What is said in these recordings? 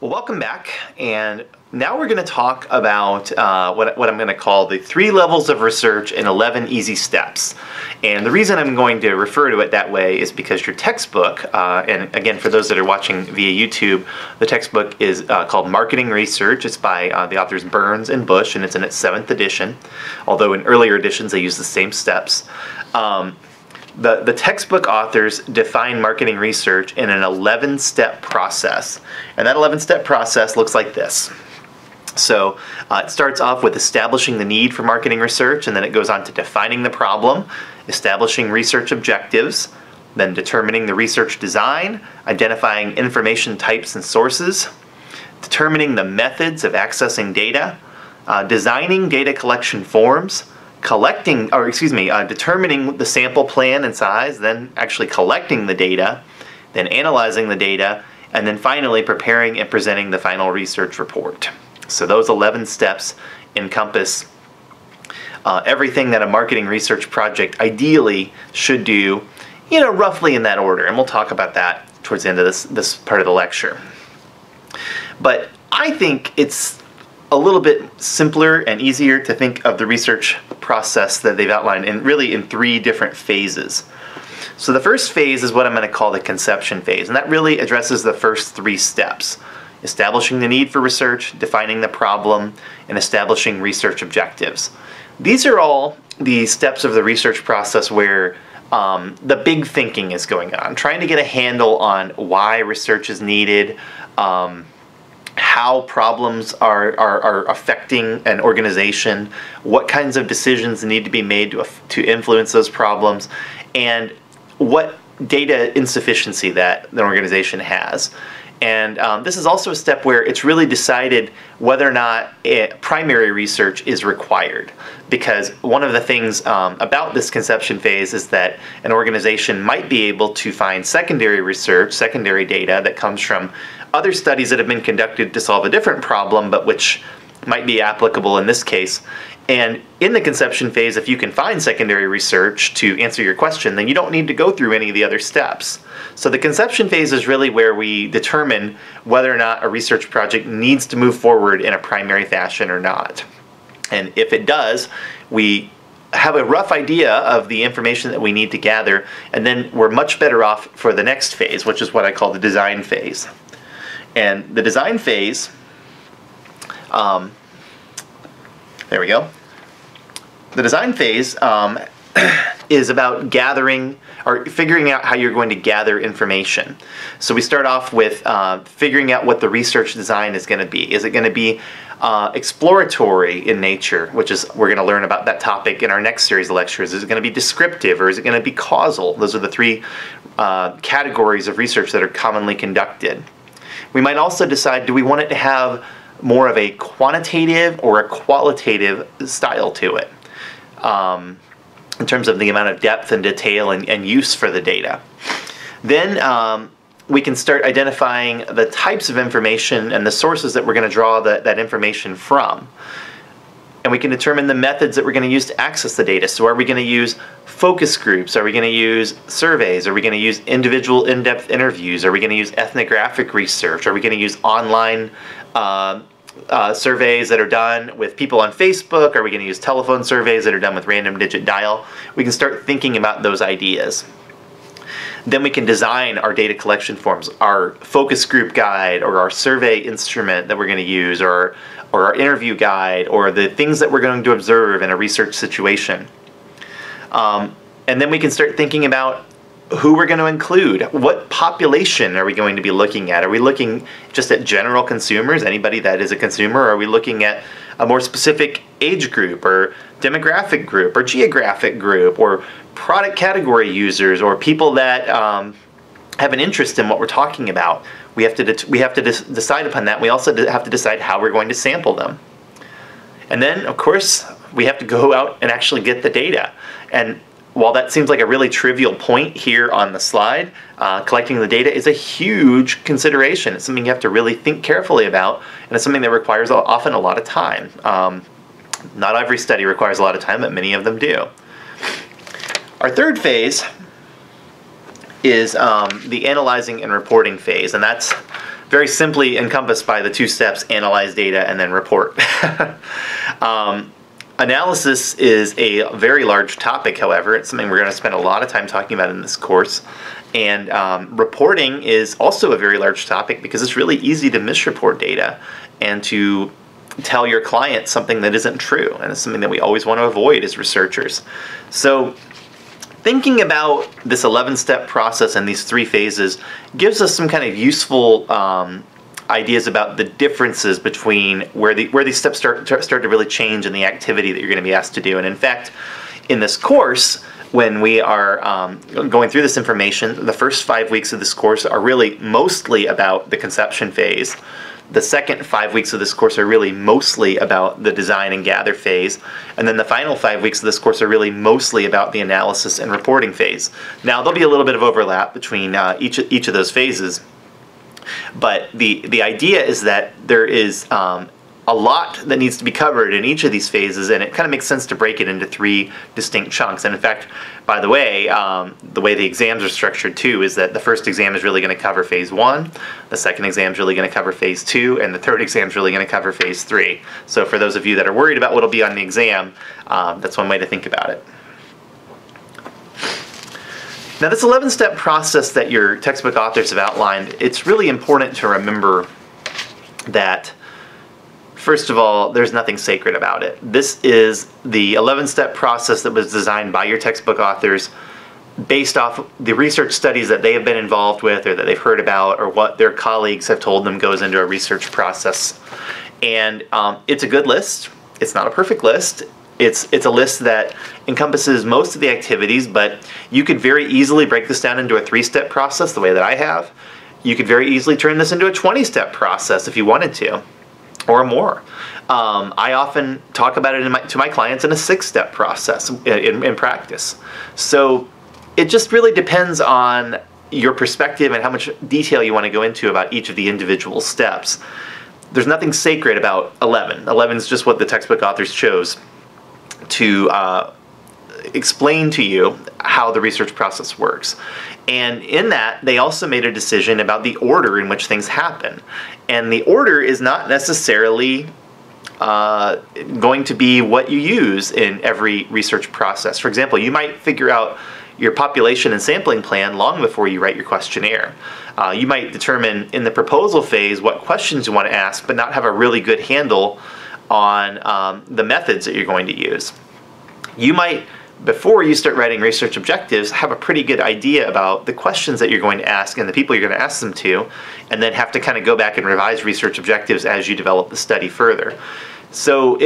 Well, welcome back, and now we're going to talk about what I'm going to call the 3 levels of research in 11 easy steps. And the reason I'm going to refer to it that way is because your textbook, and again for those that are watching via YouTube, the textbook is called Marketing Research. It's by the authors Burns and Bush, and it's in its 7th edition, although in earlier editions they use the same steps. The textbook authors define marketing research in an 11-step process, and that 11-step process looks like this. So it starts off with establishing the need for marketing research, and then it goes on to defining the problem, establishing research objectives, then determining the research design, identifying information types and sources, determining the methods of accessing data, designing data collection forms, determining the sample plan and size, then actually collecting the data, then analyzing the data, and then finally preparing and presenting the final research report. So those 11 steps encompass everything that a marketing research project ideally should do, roughly in that order, and we'll talk about that towards the end of this part of the lecture. But I think it's a little bit simpler and easier to think of the research process that they've outlined in 3 different phases. So the first phase is what I'm going to call the conception phase, and that really addresses the first 3 steps: establishing the need for research, defining the problem, and establishing research objectives. These are all the steps of the research process where the big thinking is going on, trying to get a handle on why research is needed, how problems are affecting an organization, what kinds of decisions need to be made to influence those problems, and what data insufficiency that the organization has. And this is also a step where it's really decided whether or not primary research is required. Because one of the things about this conception phase is that an organization might be able to find secondary research, secondary data that comes from other studies that have been conducted to solve a different problem, but which might be applicable in this case. And in the conception phase, if you can find secondary research to answer your question, then you don't need to go through any of the other steps. So the conception phase is really where we determine whether or not a research project needs to move forward in a primary fashion or not. And if it does, we have a rough idea of the information that we need to gather, and then we're much better off for the next phase, which is what I call the design phase. And the design phase, there we go. The design phase is about gathering or figuring out how you're going to gather information. So we start off with figuring out what the research design is going to be. Is it going to be exploratory in nature, which is, we're going to learn about that topic in our next series of lectures. Is it going to be descriptive, or is it going to be causal? Those are the 3 categories of research that are commonly conducted. We might also decide, do we want it to have more of a quantitative or a qualitative style to it, in terms of the amount of depth and detail and use for the data. Then we can start identifying the types of information and the sources that we're going to draw that information from. And we can determine the methods that we're going to use to access the data. So are we going to use focus groups? Are we going to use surveys? Are we going to use individual in-depth interviews? Are we going to use ethnographic research? Are we going to use online surveys that are done with people on Facebook? Are we going to use telephone surveys that are done with random digit dial? We can start thinking about those ideas. Then we can design our data collection forms, our focus group guide, or our survey instrument that we're going to use, or our interview guide, or the things that we're going to observe in a research situation. And then we can start thinking about who we're going to include. What population are we going to be looking at? Are we looking just at general consumers, anybody that is a consumer? Or are we looking at a more specific age group, or demographic group, or geographic group, or product category users, or people that have an interest in what we're talking about? We have to decide upon that. We also have to decide how we're going to sample them. And then, of course, we have to go out and actually get the data. And while that seems like a really trivial point here on the slide, collecting the data is a huge consideration. It's something you have to really think carefully about, and it's something that requires often a lot of time. Not every study requires a lot of time, but many of them do. Our third phase is the analyzing and reporting phase, and that's very simply encompassed by the 2 steps: analyze data and then report. Analysis is a very large topic, however. It's something we're going to spend a lot of time talking about in this course. And reporting is also a very large topic because it's really easy to misreport data and to tell your client something that isn't true. And it's something that we always want to avoid as researchers. So thinking about this 11-step process and these 3 phases gives us some kind of useful ideas about the differences between where these steps start to really change in the activity that you're going to be asked to do. And in fact, in this course, when we are going through this information, the first 5 weeks of this course are really mostly about the conception phase. The second 5 weeks of this course are really mostly about the design and gather phase. And then the final 5 weeks of this course are really mostly about the analysis and reporting phase. Now, there'll be a little bit of overlap between each of those phases. But the idea is that there is a lot that needs to be covered in each of these phases, and it kind of makes sense to break it into 3 distinct chunks. And in fact, by the way the exams are structured too is that the first exam is really going to cover phase 1, the second exam is really going to cover phase 2, and the third exam is really going to cover phase 3. So for those of you that are worried about what will be on the exam, that's one way to think about it. Now, this 11-step process that your textbook authors have outlined, it's really important to remember that, first of all, there's nothing sacred about it. This is the 11-step process that was designed by your textbook authors based off the research studies that they have been involved with or that they've heard about or what their colleagues have told them goes into a research process. And it's a good list. It's not a perfect list. It's a list that encompasses most of the activities, but you could very easily break this down into a 3-step process the way that I have. You could very easily turn this into a 20-step process if you wanted to, or more. I often talk about it to my clients in a 6-step process in practice. So it just really depends on your perspective and how much detail you want to go into about each of the individual steps. There's nothing sacred about 11. 11 is just what the textbook authors chose to explain to you how the research process works. And in that, they also made a decision about the order in which things happen. And the order is not necessarily going to be what you use in every research process. For example, you might figure out your population and sampling plan long before you write your questionnaire. You might determine in the proposal phase what questions you want to ask, but not have a really good handle on the methods that you're going to use. You might, before you start writing research objectives, have a pretty good idea about the questions that you're going to ask and the people you're going to ask them to, and then have to kind of go back and revise research objectives as you develop the study further. So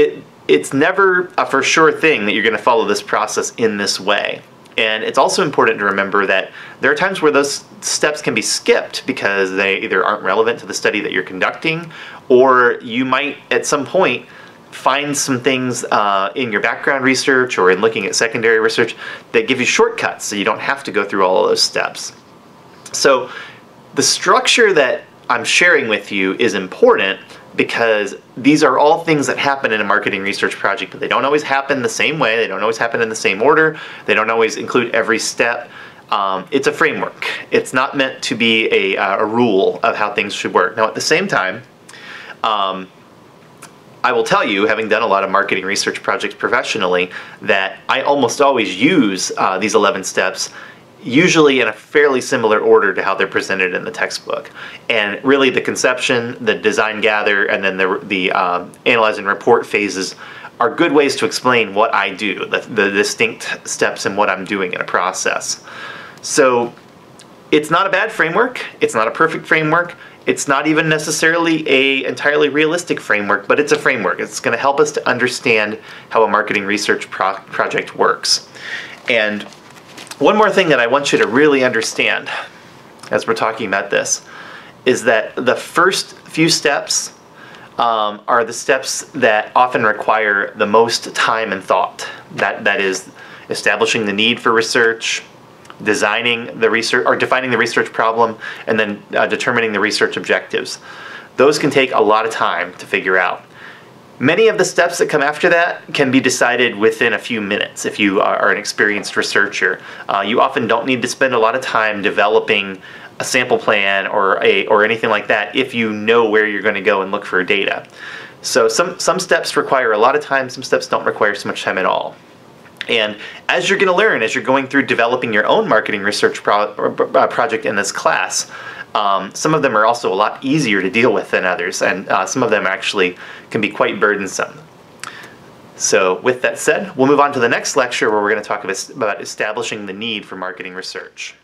it's never a for sure thing that you're going to follow this process in this way. And it's also important to remember that there are times where those steps can be skipped because they either aren't relevant to the study that you're conducting, or you might at some point find some things in your background research or in looking at secondary research that give you shortcuts so you don't have to go through all of those steps. So the structure that I'm sharing with you is important because these are all things that happen in a marketing research project, but they don't always happen the same way, they don't always happen in the same order, they don't always include every step. It's a framework. It's not meant to be a rule of how things should work. Now at the same time, I will tell you, having done a lot of marketing research projects professionally, that I almost always use these 11 steps usually in a fairly similar order to how they're presented in the textbook. And really the conception, the design gather, and then the analyze and report phases are good ways to explain what I do, the distinct steps in what I'm doing in a process. So it's not a bad framework, it's not a perfect framework, it's not even necessarily an entirely realistic framework, but it's a framework. It's going to help us to understand how a marketing research project works. And one more thing that I want you to really understand as we're talking about this is that the first few steps are the steps that often require the most time and thought. That is establishing the need for research, designing the research or defining the research problem, and then determining the research objectives. Those can take a lot of time to figure out. Many of the steps that come after that can be decided within a few minutes if you are an experienced researcher. You often don't need to spend a lot of time developing a sample plan or anything like that if you know where you're going to go and look for data. So some steps require a lot of time, some steps don't require so much time at all. And as you're going to learn, as you're going through developing your own marketing research project in this class, some of them are also a lot easier to deal with than others, and some of them actually can be quite burdensome. So with that said, we'll move on to the next lecture where we're going to talk about establishing the need for marketing research.